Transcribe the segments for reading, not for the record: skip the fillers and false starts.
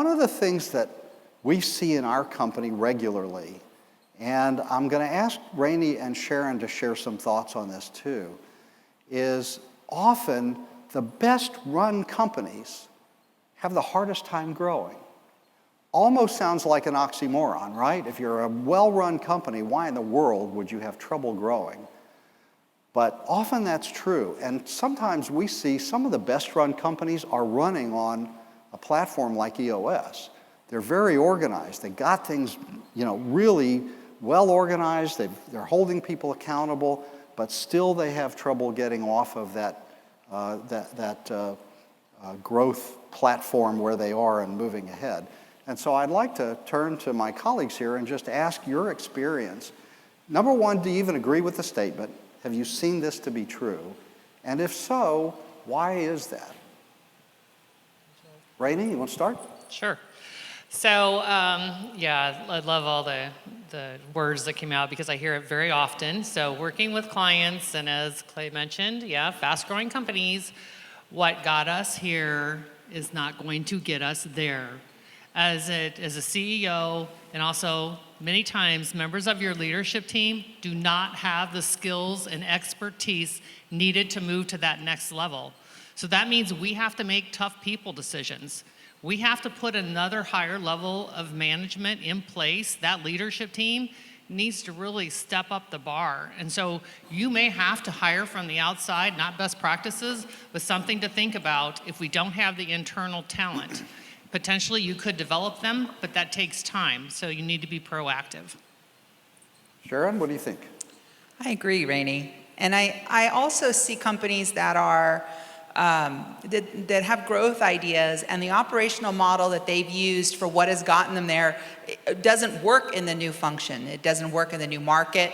One of the things that we see in our company regularly, and I'm going to ask Rainey and Sharon to share some thoughts on this too, is often the best run companies have the hardest time growing. Almost sounds like an oxymoron, right? If you're a well-run company, why in the world would you have trouble growing? But often that's true, and sometimes we see some of the best-run companies are running on a platform like EOS. They're very organized. They got things, really well organized. They're holding people accountable, but still they have trouble getting off of that growth platform where they are and moving ahead. And so I'd like to turn to my colleagues here and just ask your experience. Number one, do you even agree with the statement? Have you seen this to be true? And if so, why is that? Rainey, you want to start? Sure. So, I love all the words that came out because I hear it very often. So working with clients, and as Clay mentioned, fast-growing companies, what got us here is not going to get us there. As a CEO, and also many times members of your leadership team do not have the skills and expertise needed to move to that next level. So that means we have to make tough people decisions. We have to put another higher level of management in place. That leadership team needs to really step up the bar. And so you may have to hire from the outside, not best practices, but something to think about if we don't have the internal talent. Potentially you could develop them, but that takes time, so you need to be proactive. Sharon, what do you think? I agree, Rainey. And I also see companies that are that have growth ideas, and the operational model that they've used for what has gotten them there, it doesn't work in the new function. It doesn't work in the new market.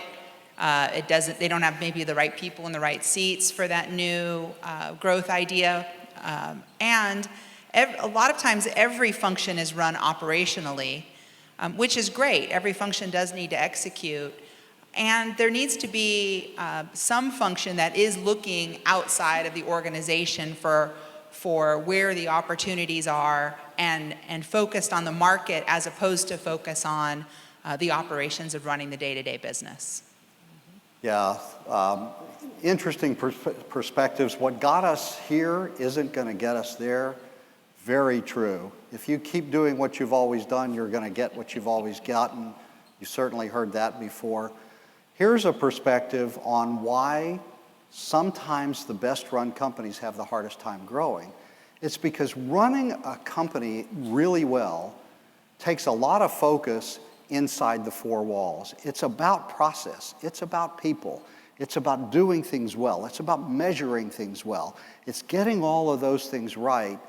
They don't have maybe the right people in the right seats for that new growth idea. And a lot of times every function is run operationally, which is great. Every function does need to execute. And there needs to be some function that is looking outside of the organization for where the opportunities are and focused on the market as opposed to focus on the operations of running the day-to-day business. Yeah, interesting perspectives. What got us here isn't going to get us there. Very true. If you keep doing what you've always done, you're going to get what you've always gotten. You certainly heard that before. Here's a perspective on why sometimes the best-run companies have the hardest time growing. It's because running a company really well takes a lot of focus inside the four walls. It's about process. It's about people. It's about doing things well. It's about measuring things well. It's getting all of those things right.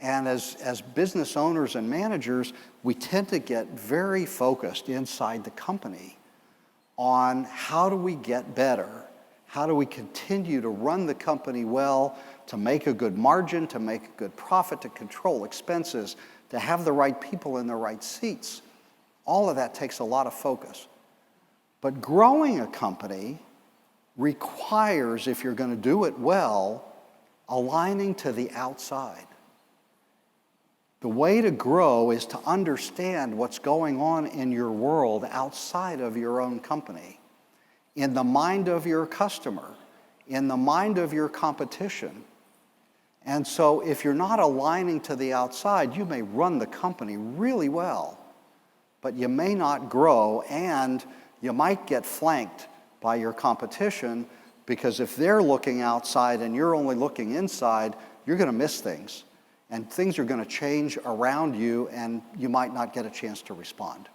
And as business owners and managers, we tend to get very focused inside the company on how do we get better? How do we continue to run the company well, to make a good margin, to make a good profit, to control expenses, to have the right people in the right seats? All of that takes a lot of focus. But growing a company requires, if you're going to do it well, aligning to the outside. The way to grow is to understand what's going on in your world outside of your own company, in the mind of your customer, in the mind of your competition. And so if you're not aligning to the outside, you may run the company really well, but you may not grow, and you might get flanked by your competition, because if they're looking outside and you're only looking inside, you're going to miss things. And things are going to change around you, and you might not get a chance to respond.